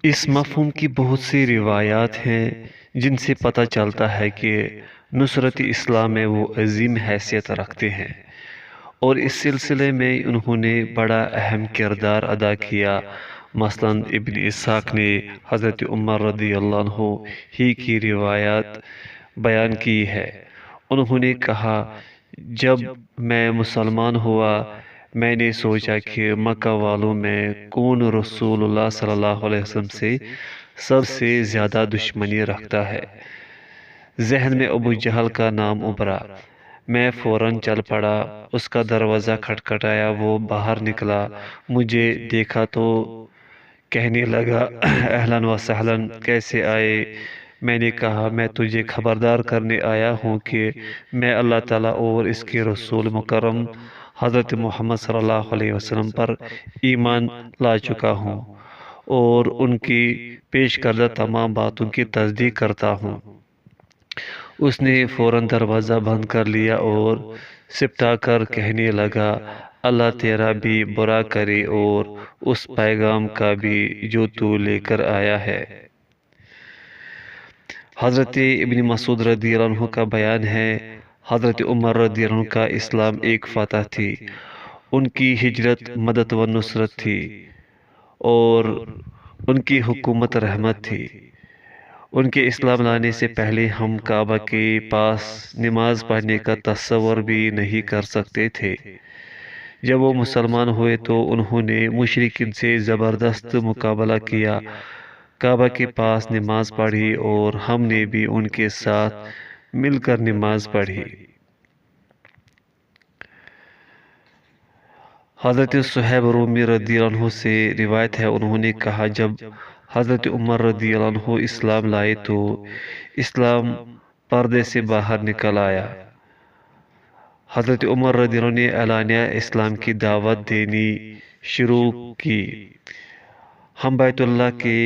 اس مفہوم کی بہت سی روایات ہیں جن سے پتہ چلتا ہے کہ نصرت اسلام میں وہ عظیم حیثیت رکھتے ہیں، اور اس سلسلے میں انہوں نے بڑا اہم کردار ادا کیا۔ مثلا ابن اسحاق نے حضرت عمر رضی اللہ عنہ ہی کی روایات بیان کی ہے۔ انہوں نے کہا، جب میں مسلمان ہوا میں نے سوچا کہ مکہ والوں میں کون رسول اللہ صلی اللہ علیہ وسلم سے سب سے زیادہ دشمنی رکھتا ہے۔ ذہن میں ابو جہل کا نام ابھرا۔ میں فوراً چل پڑا، اس کا دروازہ کھٹکھٹایا، وہ باہر نکلا، مجھے دیکھا تو کہنے لگا، اہلاً و سہلاً، کیسے آئے؟ میں نے کہا، میں تجھے خبردار کرنے آیا ہوں کہ میں اللہ تعالیٰ اور اس کے رسول مکرم حضرت محمد صلی اللہ علیہ وسلم پر ایمان لا چکا ہوں اور ان کی پیش کردہ تمام باتوں کی تصدیق کرتا ہوں۔ اس نے فوراً دروازہ بند کر لیا اور سپٹا کر کہنے لگا، اللہ تیرا بھی برا کرے اور اس پیغام کا بھی جو تو لے کر آیا ہے۔ حضرت ابن مسعود رضی اللہ عنہ کا بیان ہے، حضرت عمر رضی اللہ عنہ کا اسلام ایک فتح تھی، ان کی ہجرت مدد و نصرت تھی، اور ان کی حکومت رحمت تھی۔ ان کے اسلام لانے سے پہلے ہم کعبہ کے پاس نماز پڑھنے کا تصور بھی نہیں کر سکتے تھے۔ جب وہ مسلمان ہوئے تو انہوں نے مشرکین سے زبردست مقابلہ کیا، کعبہ کے پاس نماز پڑھی اور ہم نے بھی ان کے ساتھ مل کر نماز پڑھی۔ حضرت صہیب رومی رضی اللہ عنہ سے روایت ہے، انہوں نے کہا، جب حضرت عمر رضی اللہ عنہ اسلام لائے تو اسلام پردے سے باہر نکل آیا۔ حضرت عمر رضی اللہ عنہ نے اعلانیہ اسلام کی دعوت دینی شروع کی۔ ہم بیت اللہ کے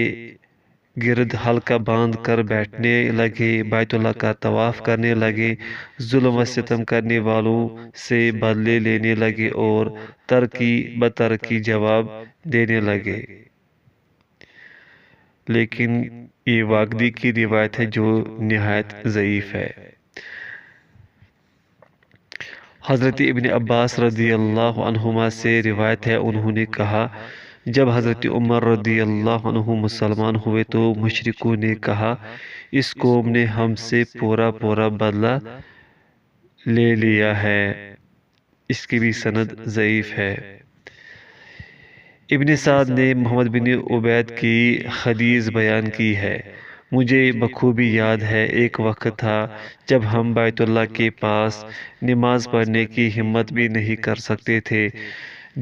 گرد حلقہ باندھ کر بیٹھنے لگے، بیت اللہ کا طواف کرنے لگے، ظلم و ستم کرنے والوں سے بدلے لینے لگے اور ترقی بترقی جواب دینے لگے۔ لیکن یہ واقعی کی روایت ہے جو نہایت ضعیف ہے۔ حضرت ابن عباس رضی اللہ عنہما سے روایت ہے، انہوں نے کہا، جب حضرت عمر رضی اللہ عنہ مسلمان ہوئے تو مشرکوں نے کہا، اس قوم نے ہم سے پورا بدلہ لے لیا ہے۔ اس کی بھی سند ضعیف ہے۔ ابن سعد نے محمد بن عبید کی حدیث بیان کی ہے، مجھے بخوبی یاد ہے، ایک وقت تھا جب ہم بیت اللہ کے پاس نماز پڑھنے کی ہمت بھی نہیں کر سکتے تھے۔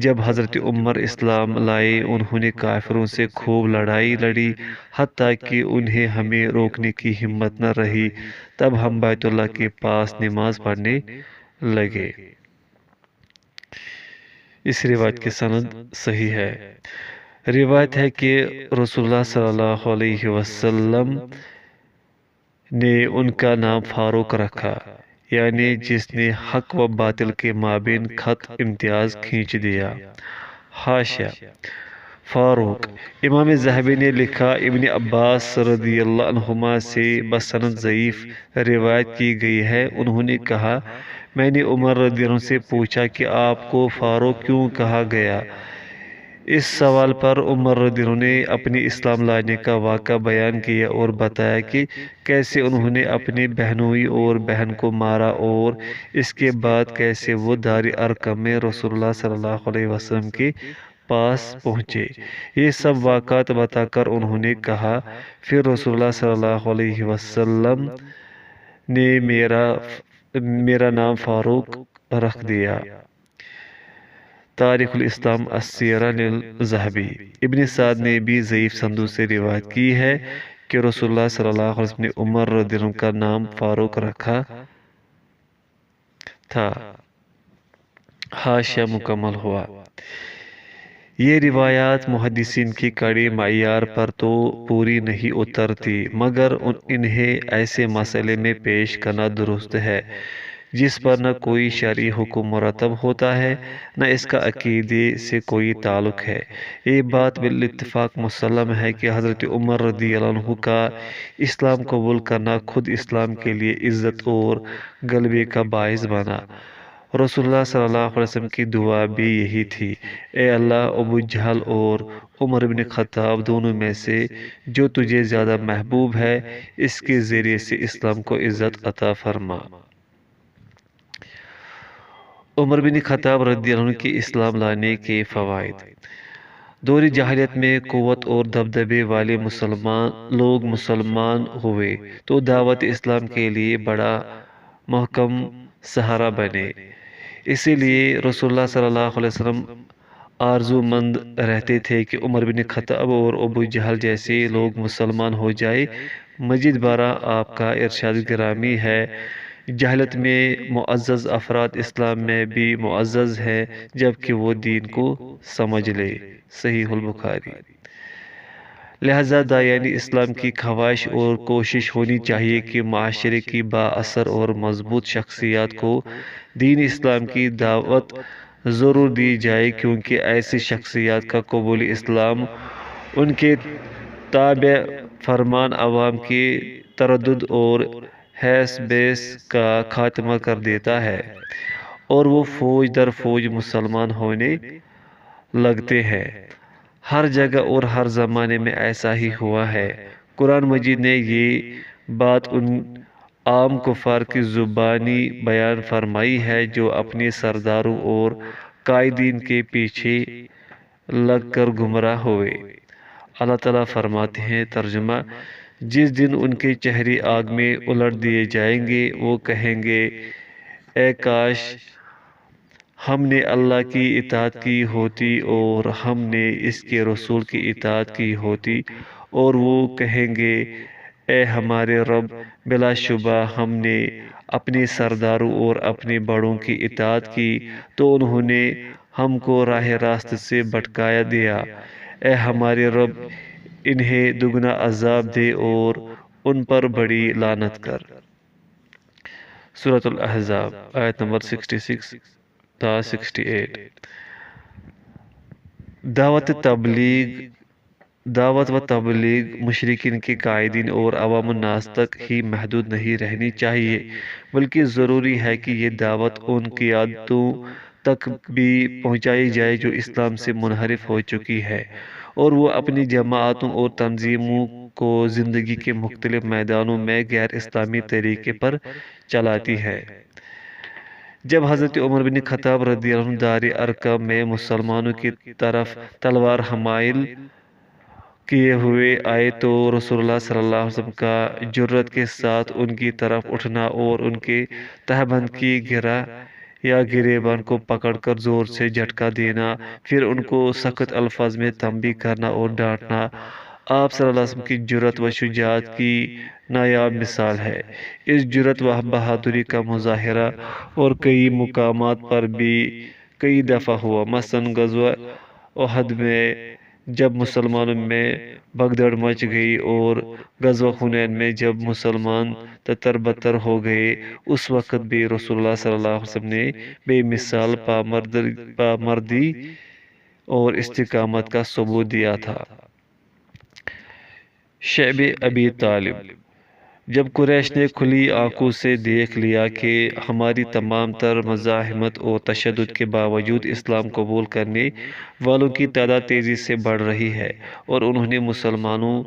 جب حضرت عمر اسلام لائے انہوں نے کافروں سے خوب لڑائی لڑی، حتیٰ کہ انہیں ہمیں روکنے کی ہمت نہ رہی، تب ہم بیت اللہ کے پاس نماز پڑھنے لگے۔ اس روایت کی سند صحیح ہے۔ روایت ہے کہ رسول اللہ صلی اللہ علیہ وسلم نے ان کا نام فاروق رکھا، یعنی جس نے حق و باطل کے مابین خط امتیاز کھینچ دیا۔ حاشیہ: فاروق امام ذہبی نے لکھا، ابن عباس رضی اللہ عنہما سے بسند ضعیف روایت کی گئی ہے، انہوں نے کہا، میں نے عمر رضی اللہ عنہ سے پوچھا کہ آپ کو فاروق کیوں کہا گیا؟ اس سوال پر عمر رضی اللہ عنہ نے اپنی اسلام لانے کا واقعہ بیان کیا اور بتایا کہ کیسے انہوں نے اپنی بہنوئی اور بہن کو مارا اور اس کے بعد کیسے وہ دار ارقم میں رسول اللہ صلی اللہ علیہ وسلم کے پاس پہنچے۔ یہ سب واقعات بتا کر انہوں نے کہا، پھر رسول اللہ صلی اللہ علیہ وسلم نے میرا نام فاروق رکھ دیا۔ تاریخ الاسلام السیرہ للذہبی۔ ابن سعد نے بھی ضعیف سندوں سے روایت کی ہے کہ رسول اللہ صلی اللہ علیہ وسلم نے عمر رضی اللہ عنہ کا نام فاروق رکھا تھا۔ حاشیہ مکمل ہوا۔ یہ روایات محدثین کی کڑے معیار پر تو پوری نہیں اترتی، مگر انہیں ایسے مسئلے میں پیش کرنا درست ہے جس پر نہ کوئی شرعی حکم مرتب ہوتا ہے نہ اس کا عقیدے سے کوئی تعلق ہے۔ یہ بات بالاتفاق مسلم ہے کہ حضرت عمر رضی اللہ عنہ کا اسلام قبول کرنا خود اسلام کے لیے عزت اور غلبے کا باعث بنا۔ رسول اللہ صلی اللہ علیہ وسلم کی دعا بھی یہی تھی، اے اللہ، ابو جہل اور عمر بن خطاب دونوں میں سے جو تجھے زیادہ محبوب ہے اس کے ذریعے سے اسلام کو عزت عطا فرما۔ عمر بن خطاب رضی اللہ عنہ کے اسلام لانے کے فوائد۔ دور جاہلیت میں قوت اور دبدبے والے لوگ مسلمان ہوئے تو دعوت اسلام کے لیے بڑا محکم سہارا بنے۔ اسی لیے رسول اللہ صلی اللہ علیہ وسلم آرزو مند رہتے تھے کہ عمر بن خطاب اور ابو جہل جیسے لوگ مسلمان ہو جائے۔ مزید برآں آپ کا ارشاد گرامی ہے، جاہلیت میں معزز افراد اسلام میں بھی معزز ہیں جبکہ وہ دین کو سمجھ لے۔ صحیح البخاری۔ لہذا داعیان اسلام کی خواہش اور کوشش ہونی چاہیے کہ معاشرے کی با اثر اور مضبوط شخصیات کو دین اسلام کی دعوت ضرور دی جائے، کیونکہ ایسی شخصیات کا قبول اسلام ان کے تابع فرمان عوام کے تردد اور حیث بیس کا خاتمہ کر دیتا ہے اور وہ فوج در فوج مسلمان ہونے لگتے ہیں۔ ہر جگہ اور ہر زمانے میں ایسا ہی ہوا ہے۔ قرآن مجید نے یہ بات ان عام کفار کی زبانی بیان فرمائی ہے جو اپنے سرداروں اور قائدین کے پیچھے لگ کر گمراہ ہوئے۔ اللہ تعالیٰ فرماتے ہیں، ترجمہ: جس دن ان کے چہرے آگ میں الٹ دیے جائیں گے وہ کہیں گے، اے کاش ہم نے اللہ کی اطاعت کی ہوتی اور ہم نے اس کے رسول کی اطاعت کی ہوتی، اور وہ کہیں گے، اے ہمارے رب، بلا شبہ ہم نے اپنے سرداروں اور اپنے بڑوں کی اطاعت کی تو انہوں نے ہم کو راہ راست سے بھٹکا دیا۔ اے ہمارے رب، انہیں دگنا عذاب دے اور ان پر بڑی لعنت کر۔ سورۃ الاحزاب آیت نمبر 66 تا 68۔ دعوت و تبلیغ مشرکین کے قائدین اور عوام الناس تک ہی محدود نہیں رہنی چاہیے، بلکہ ضروری ہے کہ یہ دعوت ان قیادتوں تک بھی پہنچائی جائے جو اسلام سے منحرف ہو چکی ہے اور وہ اپنی جماعتوں اور تنظیموں کو زندگی کے مختلف میدانوں میں غیر اسلامی طریقے پر چلاتی ہے۔ جب حضرت عمر بن خطاب رضی اللہ عنہ دار ارقم میں مسلمانوں کی طرف تلوار حمائل کیے ہوئے آئے تو رسول اللہ صلی اللہ علیہ وسلم کا جرأت کے ساتھ ان کی طرف اٹھنا اور ان کے تہبند کی گرہ یا گریبان کو پکڑ کر زور سے جھٹکا دینا، پھر ان کو سخت الفاظ میں تنبیہ کرنا اور ڈانٹنا آپ صلی اللہ علیہ وسلم کی جرأت و شجاعت کی نایاب مثال ہے۔ اس جرأت و بہادری کا مظاہرہ اور کئی مقامات پر بھی کئی دفعہ ہوا، مثلاً غزوہ احد میں جب مسلمانوں میں بھگدڑ مچ گئی اور غزوہ حنین میں جب مسلمان تتر بتر ہو گئے، اس وقت بھی رسول اللہ صلی اللہ علیہ وسلم نے بے مثال پامردی اور استقامت کا ثبوت دیا تھا۔ شعب ابی طالب: جب قریش نے کھلی آنکھوں سے دیکھ لیا کہ ہماری تمام تر مزاحمت اور تشدد کے باوجود اسلام قبول کرنے والوں کی تعداد تیزی سے بڑھ رہی ہے اور انہوں نے مسلمانوں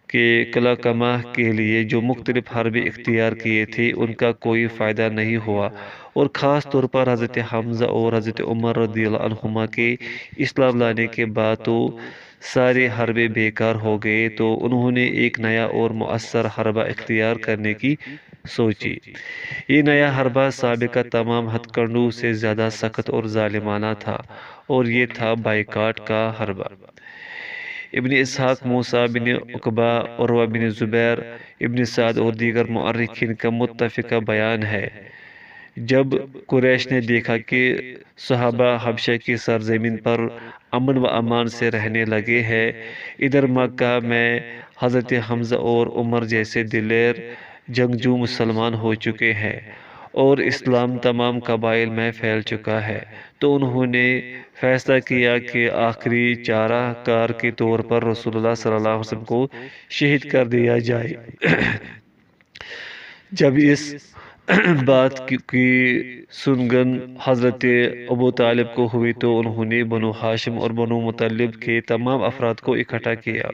کے قلع کمہ کے لیے جو مختلف حربے اختیار کیے تھے ان کا کوئی فائدہ نہیں ہوا، اور خاص طور پر حضرت حمزہ اور حضرت عمر رضی اللہ عنہما کے اسلام لانے کے بعد تو سارے حربے بیکار ہو گئے، تو انہوں نے ایک نیا اور مؤثر حربہ اختیار کرنے کی سوچی۔ یہ نیا حربہ سابقہ تمام ہتھ کنڈوں سے زیادہ سخت اور ظالمانہ تھا، اور یہ تھا بائیکاٹ کا حربہ۔ ابن اسحاق، موسیٰ بن عقبہ، عروہ بن زبیر، ابن سعد اور دیگر مؤرخین کا متفقہ بیان ہے، جب قریش نے دیکھا کہ صحابہ حبشہ کی سرزمین پر امن و امان سے رہنے لگے ہیں، ادھر مکہ میں حضرت حمزہ اور عمر جیسے دلیر جنگجو مسلمان ہو چکے ہیں، اور اسلام تمام قبائل میں پھیل چکا ہے، تو انہوں نے فیصلہ کیا کہ آخری چارہ کار کے طور پر رسول اللہ صلی اللہ علیہ وسلم کو شہید کر دیا جائے۔ جب اس بات کی سنگن حضرت ابو طالب کو ہوئی تو انہوں نے بنو ہاشم اور بنو مطلب کے تمام افراد کو اکٹھا کیا۔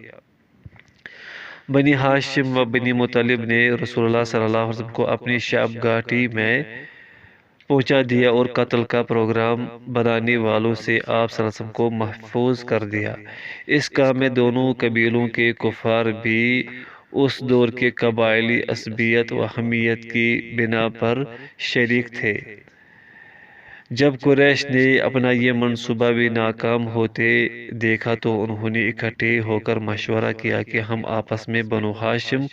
بنی ہاشم و بنی مطلب نے رسول اللہ صلی اللہ علیہ وسلم کو اپنی شب گھاٹی میں پہنچا دیا اور قتل کا پروگرام بنانے والوں سے آپ صلی اللہ علیہ وسلم کو محفوظ کر دیا۔ اس کام میں دونوں قبیلوں کے کفار بھی اس دور کے قبائلی عصبیت و حمیت کی بنا پر شریک تھے۔ جب قریش نے اپنا یہ منصوبہ بھی ناکام ہوتے دیکھا تو انہوں نے اکٹھے ہو کر مشورہ کیا کہ ہم آپس میں بنو ہاشم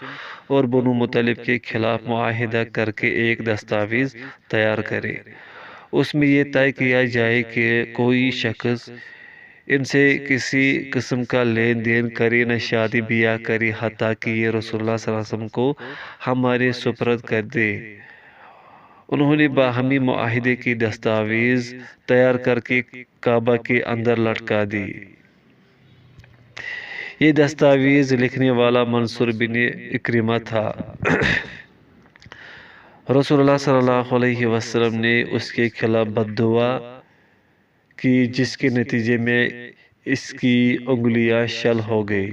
اور بنو مطلب کے خلاف معاہدہ کر کے ایک دستاویز تیار کریں۔ اس میں یہ طے کیا جائے کہ کوئی شخص ان سے کسی قسم کا لین دین کرے نہ شادی بیاہ کرے حتیٰ کہ یہ رسول اللہ صلی اللہ علیہ وسلم کو ہمارے سپرد کر دے۔ انہوں نے باہمی معاہدے کی دستاویز تیار کر کے کعبہ کے اندر لٹکا دی۔ یہ دستاویز لکھنے والا منصور بن اکرمہ تھا۔ رسول اللہ صلی اللہ علیہ وسلم نے اس کے خلاف بد دعا کی جس کے نتیجے میں اس کی انگلیاں شل ہو گئی۔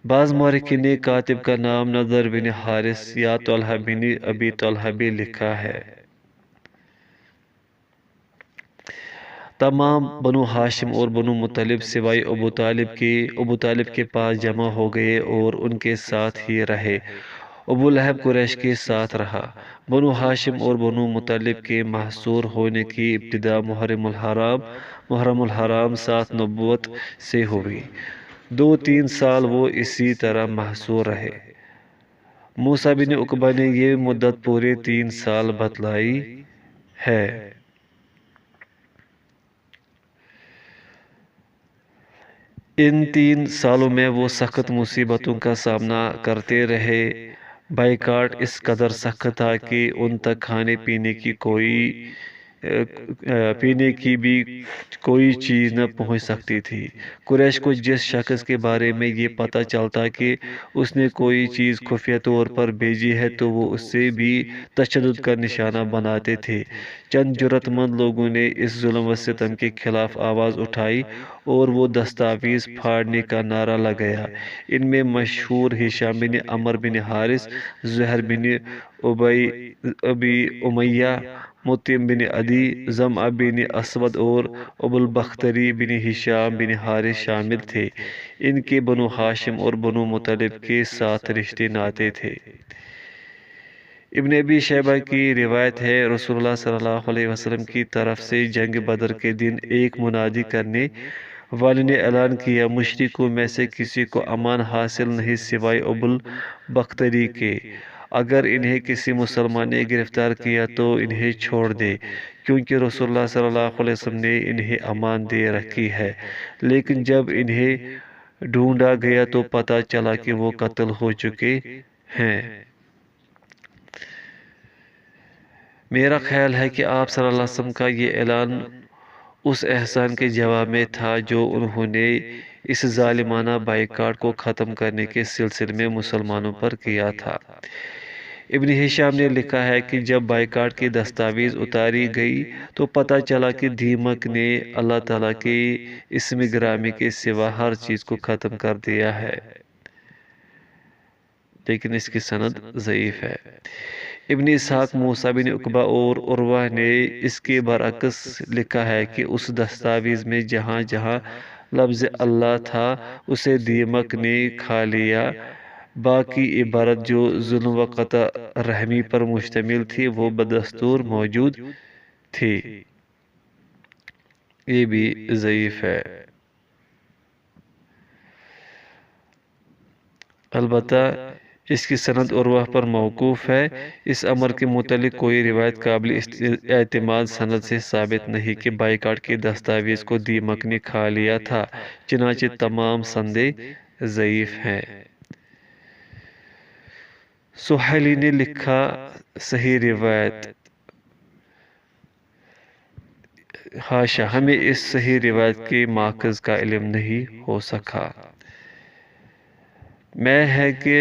بعض مورخین نے کاتب کا نام نضر بن حارث یا طلحہ بن ابی طلحہ بھی لکھا ہے۔ تمام بنو ہاشم اور بنو مطلب سوائے ابو طالب کے پاس جمع ہو گئے اور ان کے ساتھ ہی رہے۔ ابو لہب قریش کے ساتھ رہا۔ بنو ہاشم اور بنو مطلب کے محصور ہونے کی ابتدا محرم الحرام 7 نبوت سے ہوئی۔ 2-3 سال وہ اسی طرح محصور رہے۔ موسیٰ بن عقبہ نے یہ مدت پورے 3 سال بتلائی ہے۔ ان 3 سالوں میں وہ سخت مصیبتوں کا سامنا کرتے رہے۔ بائیکاٹ اس قدر سخت تھا کہ ان تک کھانے پینے کی بھی کوئی چیز نہ پہنچ سکتی تھی۔ قریش کو جس شخص کے بارے میں یہ پتہ چلتا کہ اس نے کوئی چیز خفیہ طور پر بھیجی ہے تو وہ اس سے بھی تشدد کا نشانہ بناتے تھے۔ چند جرأت مند لوگوں نے اس ظلم و ستم کے خلاف آواز اٹھائی اور وہ دستاویز پھاڑنے کا نعرہ لگایا۔ ان میں مشہور ہشام بن عمرو بن حارث، زہر بن ابی امیہ، مطعم بن عدی، زمعہ بن اسود اور ابو البختری بن ہشام بن حارث شامل تھے۔ ان کے بنو ہاشم اور بنو مطلب کے ساتھ رشتے ناطے تھے۔ ابن ابی شیبہ کی روایت ہے، رسول اللہ صلی اللہ علیہ وسلم کی طرف سے جنگ بدر کے دن ایک منادی کرنے والے نے اعلان کیا، مشرکوں میں سے کسی کو امان حاصل نہیں سوائے ابو البختری کے۔ اگر انہیں کسی مسلمان نے گرفتار کیا تو انہیں چھوڑ دے، کیونکہ رسول اللہ صلی اللہ علیہ وسلم نے انہیں امان دے رکھی ہے۔ لیکن جب انہیں ڈھونڈا گیا تو پتہ چلا کہ وہ قتل ہو چکے ہیں۔ میرا خیال ہے کہ آپ صلی اللہ علیہ وسلم کا یہ اعلان اس احسان کے جواب میں تھا جو انہوں نے اس ظالمانہ بائیکاٹ کو ختم کرنے کے سلسلے میں مسلمانوں پر کیا تھا۔ ابن ہشام نے لکھا ہے کہ جب بائیکاٹ کی دستاویز اتاری گئی تو پتہ چلا کہ دیمک نے اللہ تعالیٰ کے اسم گرامی کے سوا ہر چیز کو ختم کر دیا ہے، لیکن اس کی سند ضعیف ہے۔ ابن اسحاق، موسیٰ بن عقبہ اور عروہ نے اس کے برعکس لکھا ہے کہ اس دستاویز میں جہاں جہاں لفظ اللہ تھا اسے دیمک نے کھا لیا، باقی عبارت جو ظلم و قطع رحمی پر مشتمل تھی وہ بدستور موجود تھی۔ یہ بھی ضعیف ہے۔ البتہ اس کی سند عروہ پر موقوف ہے۔ اس امر کے متعلق کوئی روایت قابل اعتماد سند سے ثابت نہیں کہ بائیکاٹ کی دستاویز کو دیمک نے کھا لیا تھا، چنانچہ تمام سندیں ضعیف ہیں۔ سہیلی نے لکھا صحیح روایت حاشا ہمیں اس صحیح روایت کے ماخذ کا علم نہیں ہو سکا۔ میں ہے کہ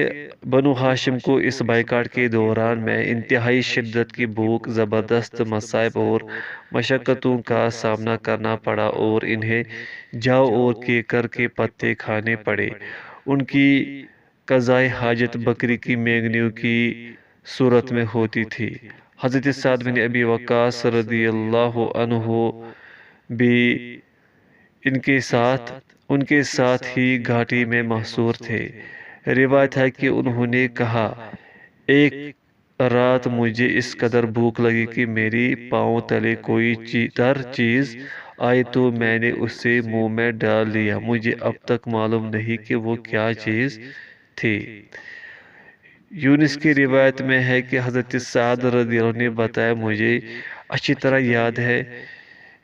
بنو ہاشم کو اس بائیکاٹ کے دوران میں انتہائی شدت کی بھوک، زبردست مصائب اور مشقتوں کا سامنا کرنا پڑا اور انہیں جاؤ اور کیکر کے پتے کھانے پڑے۔ ان کی قضائے حاجت بکری کی مینگنیوں کی صورت میں ہوتی تھی۔ حضرت سعد بن ابی وقاص رضی اللہ عنہ بھی ان کے ساتھ ہی گھاٹی میں محصور تھے۔ روایت ہے کہ انہوں نے کہا، ایک رات مجھے اس قدر بھوک لگی کہ میری پاؤں تلے کوئی تر چیز آئی تو میں نے اسے منہ میں ڈال لیا۔ مجھے اب تک معلوم نہیں کہ وہ کیا چیز تھی۔ یونس کی روایت میں ہے کہ حضرت سعد رضی اللہ عنہ نے بتایا، مجھے اچھی طرح یاد ہے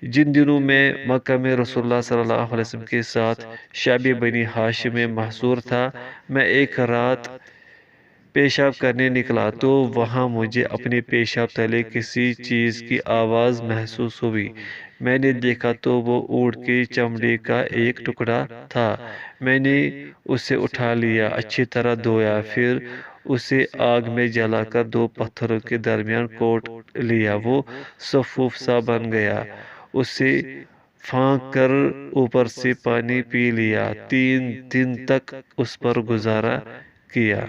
جن دنوں میں مکہ میں رسول اللہ صلی اللہ علیہ وسلم کے ساتھ شعب بنی ہاشم میں محصور تھا، میں ایک رات پیشاب کرنے نکلا تو وہاں مجھے اپنے پیشاب تلے کسی چیز کی آواز محسوس ہوئی۔ میں نے دیکھا تو وہ اونٹ کی چمڑی کا ایک ٹکڑا تھا۔ میں نے اسے اٹھا لیا، اچھی طرح دھویا، پھر اسے آگ میں جلا کر دو پتھروں کے درمیان کوٹ لیا، وہ سفوف سا بن گیا۔ اسے پھانک کر اوپر سے پانی پی لیا، 3 دن تک اس پر گزارا کیا۔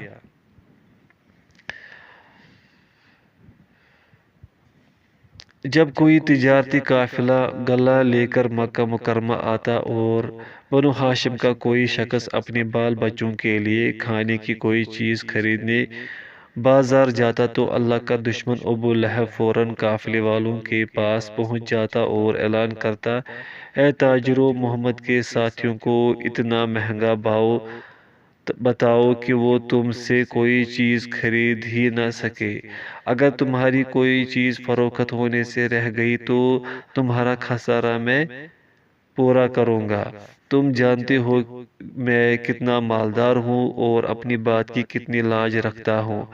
جب کوئی تجارتی قافلہ غلہ لے کر مکہ مکرمہ آتا اور بنو ہاشم کا کوئی شخص اپنے بال بچوں کے لیے کھانے کی کوئی چیز خریدنے بازار جاتا تو اللہ کا دشمن ابو لہب فوراً قافلے والوں کے پاس پہنچ جاتا اور اعلان کرتا، اے تاجروں، محمد کے ساتھیوں کو اتنا مہنگا بھاؤ بتاؤ کہ وہ تم سے کوئی چیز خرید ہی نہ سکے۔ اگر تمہاری کوئی چیز فروخت ہونے سے رہ گئی تو تمہارا خسارہ میں پورا کروں گا۔ تم جانتے ہو میں کتنا مالدار ہوں اور اپنی بات کی کتنی لاج رکھتا ہوں۔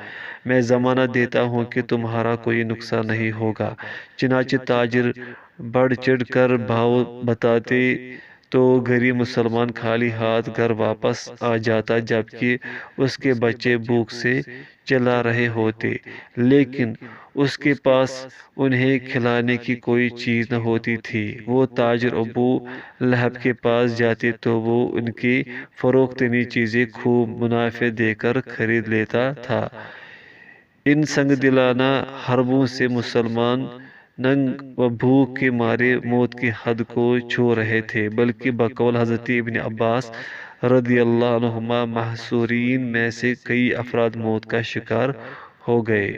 میں ضمانت دیتا ہوں کہ تمہارا کوئی نقصان نہیں ہوگا۔ چنانچہ تاجر بڑھ چڑھ کر بھاؤ بتاتے تو غریب مسلمان خالی ہاتھ گھر واپس آ جاتا، جبکہ اس کے بچے بھوک سے چلا رہے ہوتے، لیکن اس کے پاس انہیں کھلانے کی کوئی چیز نہ ہوتی تھی۔ وہ تاجر ابو لہب کے پاس جاتے تو وہ ان کی فروختنی چیزیں خوب منافع دے کر خرید لیتا تھا۔ ان سنگ دلانہ حربوں سے مسلمان ننگ و بھوک کے مارے موت کی حد کو چھو رہے تھے، بلکہ بقول حضرت ابن عباس رضی اللہ عنہما محصورین میں سے کئی افراد موت کا شکار ہو گئے۔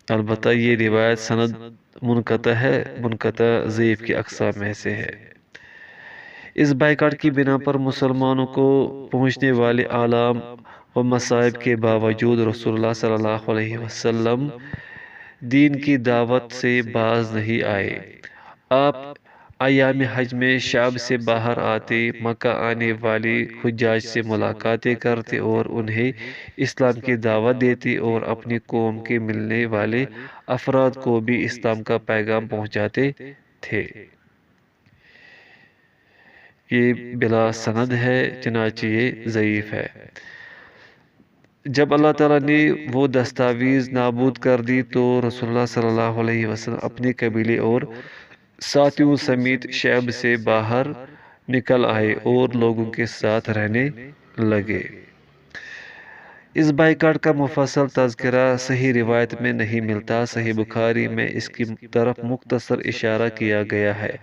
البتہ یہ روایت سند منقطع ہے، منقطع ضعیف کی اقسام میں سے ہے۔ اس بائیکاٹ کی بنا پر مسلمانوں کو پہنچنے والے آلام و مصائب کے باوجود رسول اللہ صلی اللہ علیہ وسلم دین کی دعوت سے باز نہیں آئے۔ آپ ایام حج میں شعب سے باہر آتے، مکہ آنے والے حجاج سے ملاقاتیں کرتے اور انہیں اسلام کی دعوت دیتے اور اپنی قوم کے ملنے والے افراد کو بھی اسلام کا پیغام پہنچاتے تھے۔ یہ بلا سند ہے، چنانچہ یہ ضعیف ہے۔ جب اللہ تعالیٰ نے وہ دستاویز نابود کر دی تو رسول اللہ صلی اللہ علیہ وسلم اپنے قبیلے اور ساتھیوں سمیت شعب سے باہر نکل آئے اور لوگوں کے ساتھ رہنے لگے۔ اس بائیکاٹ کا مفصل تذکرہ صحیح روایت میں نہیں ملتا۔ صحیح بخاری میں اس کی طرف مختصر اشارہ کیا گیا ہے۔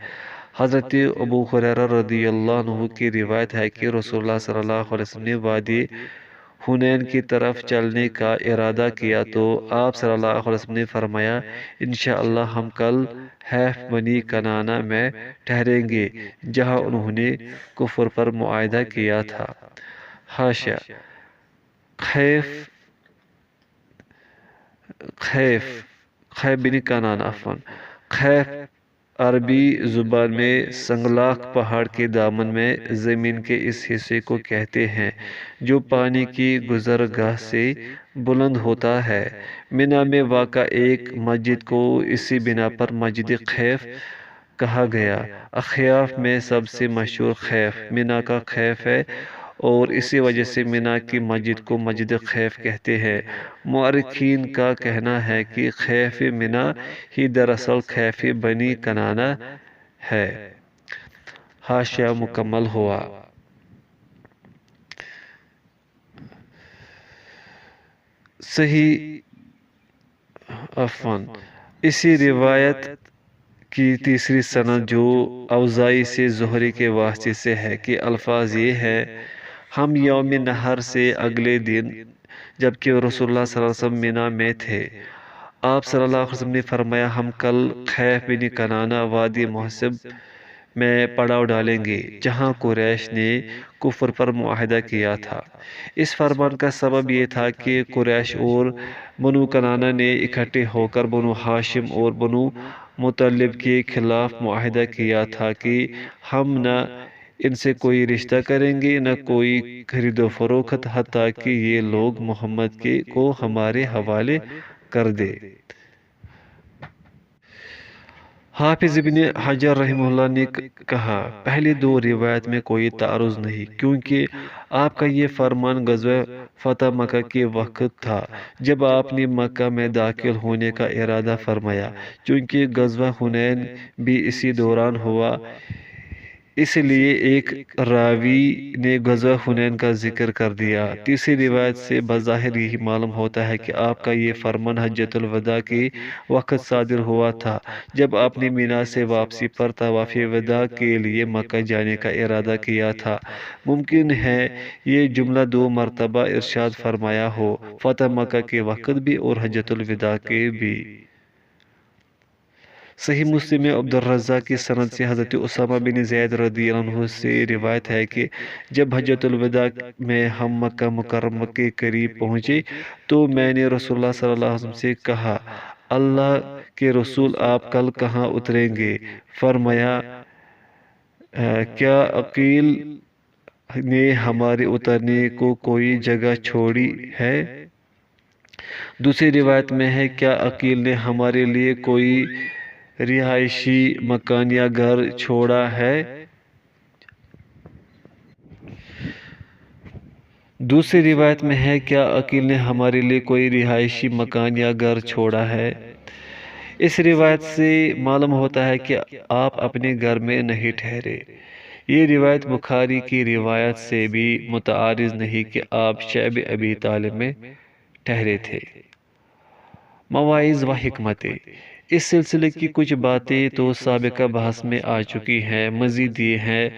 حضرت ابو ہریرہ رضی اللہ عنہ کی روایت ہے کہ رسول اللہ صلی اللہ علیہ وسلم نے وادی حنین کی طرف چلنے کا ارادہ کیا تو آپ صلی اللہ علیہ وسلم نے فرمایا، انشاءاللہ ہم کل حیف بنی کنانہ میں ٹھہریں گے، جہاں انہوں نے کفر پر معاہدہ کیا تھا۔ حاشیہ: خیف بن کنانہ خیف عربی زبان میں سنگلاخ پہاڑ کے دامن میں زمین کے اس حصے کو کہتے ہیں جو پانی کی گزرگاہ سے بلند ہوتا ہے۔ منا میں واقع ایک مسجد کو اسی بنا پر مسجد خیف کہا گیا۔ اخیاف میں سب سے مشہور خیف منا کا خیف ہے اور اسی وجہ سے منا کی مسجد کو مسجد خیف کہتے ہیں۔ مورخین کا کہنا ہے کہ خیف منا ہی دراصل خیف بنی کنانہ ہے۔ حاشیہ مکمل ہوا۔ صحیح اسی روایت کی تیسری سند جو اوزائی سے زہری کے واسطے سے ہے کہ الفاظ یہ ہے: ہم یوم نحر سے اگلے دن جبکہ رسول اللہ صلی اللہ علیہ وسلم منا میں تھے، آپ صلی اللہ علیہ وسلم نے فرمایا ہم کل خیف بن کنانہ وادی محسب میں پڑاؤ ڈالیں گے جہاں قریش نے کفر پر معاہدہ کیا تھا۔ اس فرمان کا سبب یہ تھا کہ قریش اور بنو کنانہ نے اکٹھے ہو کر بنو ہاشم اور بنو مطلب کے خلاف معاہدہ کیا تھا کہ ہم نہ ان سے کوئی رشتہ کریں گے نہ کوئی خرید و فروخت حتیٰ کہ یہ لوگ محمد کو ہمارے حوالے کر دے۔ حافظ ابن حجر رحمہ اللہ نے کہا پہلی دو روایت میں کوئی تعارض نہیں کیونکہ آپ کا یہ فرمان غزوہ فتح مکہ کے وقت تھا جب آپ نے مکہ میں داخل ہونے کا ارادہ فرمایا، چونکہ غزوہ حنین بھی اسی دوران ہوا، اس لیے ایک راوی نے غزوہ حنین کا ذکر کر دیا۔ تیسری روایت سے بظاہر یہی معلوم ہوتا ہے کہ آپ کا یہ فرمان حجۃ الوداع کے وقت صادر ہوا تھا جب آپ نے مینا سے واپسی پر طواف وداع کے لیے مکہ جانے کا ارادہ کیا تھا۔ ممکن ہے یہ جملہ دو مرتبہ ارشاد فرمایا ہو، فتح مکہ کے وقت بھی اور حجۃ الوداع کے بھی۔ صحیح مسلم میں عبدالرزاق کی سند سے حضرت اسامہ بن زید رضی اللہ عنہ سے روایت ہے کہ جب حجۃ الوداع میں ہم مکہ مکرمہ کے قریب پہنچے تو میں نے رسول اللہ صلی اللہ علیہ وسلم سے کہا اللہ کے رسول آپ کل کہاں اتریں گے؟ فرمایا کیا عقیل نے ہمارے اترنے کو کوئی جگہ چھوڑی ہے؟ دوسری روایت میں ہے کیا عقیل نے ہمارے لیے کوئی رہائشی مکان یا گھر چھوڑا ہے؟ دوسری روایت میں ہے کیا عقیل نے ہمارے لیے کوئی رہائشی مکان یا گھر چھوڑا ہے؟ اس روایت سے معلوم ہوتا ہے کہ آپ اپنے گھر میں نہیں ٹھہرے۔ یہ روایت بخاری کی روایت سے بھی متعارض نہیں کہ آپ شعب ابی طالب میں ٹھہرے تھے۔ مواعظ و حکمتیں، اس سلسلے کی کچھ باتیں تو سابقہ بحث میں آ چکی ہیں، مزید یہ ہے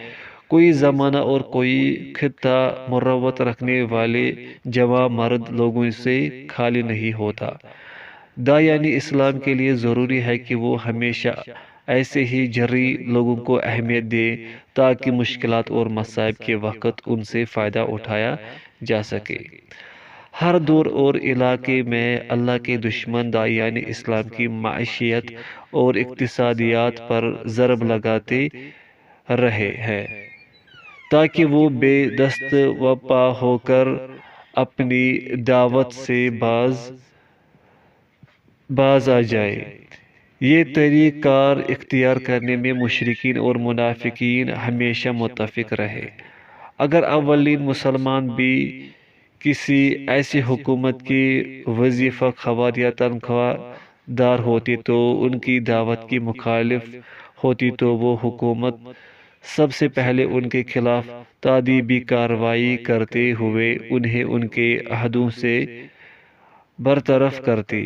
کوئی زمانہ اور کوئی خطہ مروت رکھنے والے جوان مرد لوگوں سے خالی نہیں ہوتا۔ داعیان اسلام کے لیے ضروری ہے کہ وہ ہمیشہ ایسے ہی جرری لوگوں کو اہمیت دے تاکہ مشکلات اور مصائب کے وقت ان سے فائدہ اٹھایا جا سکے۔ ہر دور اور علاقے میں اللہ کے دشمن داعیان اسلام کی معیشت اور اقتصادیات پر ضرب لگاتے رہے ہیں تاکہ وہ بے دست و پا ہو کر اپنی دعوت سے باز آ جائے۔ یہ طریقہ کار اختیار کرنے میں مشرکین اور منافقین ہمیشہ متفق رہے۔ اگر اولین مسلمان بھی کسی ایسی حکومت کی وظیفہ خوار یا تنخواہ دار ہوتی تو ان کی دعوت کی مخالف ہوتی تو وہ حکومت سب سے پہلے ان کے خلاف تادیبی کارروائی کرتے ہوئے انہیں ان کے عہدوں سے برطرف کرتی،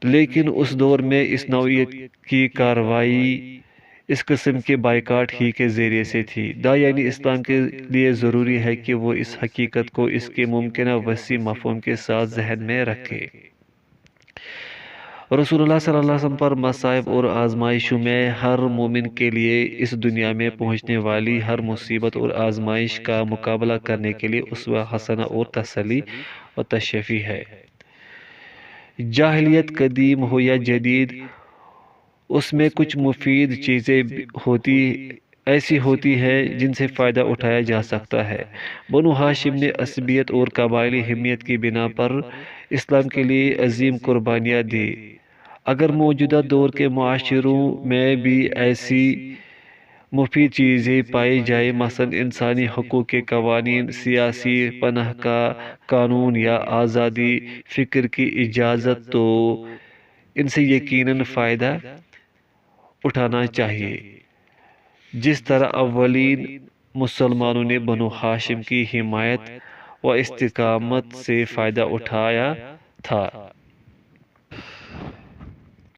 لیکن اس دور میں اس نوعیت کی کارروائی اس قسم کے بائیکاٹ ہی کے ذریعے سے تھی۔ داعیان اسلام کے لیے ضروری ہے کہ وہ اس حقیقت کو اس کے ممکنہ وسیع مفہوم کے ساتھ ذہن میں رکھے۔ رسول اللہ صلی اللہ علیہ وسلم پر مصائب اور آزمائشوں میں ہر مومن کے لیے اس دنیا میں پہنچنے والی ہر مصیبت اور آزمائش کا مقابلہ کرنے کے لیے اسوہ حسنہ اور تسلی و تشفیع ہے۔ جاہلیت قدیم ہو یا جدید، اس میں کچھ مفید چیزیں ایسی ہوتی ہے جن سے فائدہ اٹھایا جا سکتا ہے۔ بنو ہاشم نے عصبیت اور قبائلی حمیت کی بنا پر اسلام کے لیے عظیم قربانیاں دی۔ اگر موجودہ دور کے معاشروں میں بھی ایسی مفید چیزیں پائی جائیں، مثلا انسانی حقوق کے قوانین، سیاسی پناہ کا قانون یا آزادی فکر کی اجازت، تو ان سے یقیناً فائدہ اٹھانا چاہیے، جس طرح اولین مسلمانوں نے بنو ہاشم کی حمایت و استقامت سے فائدہ اٹھایا تھا۔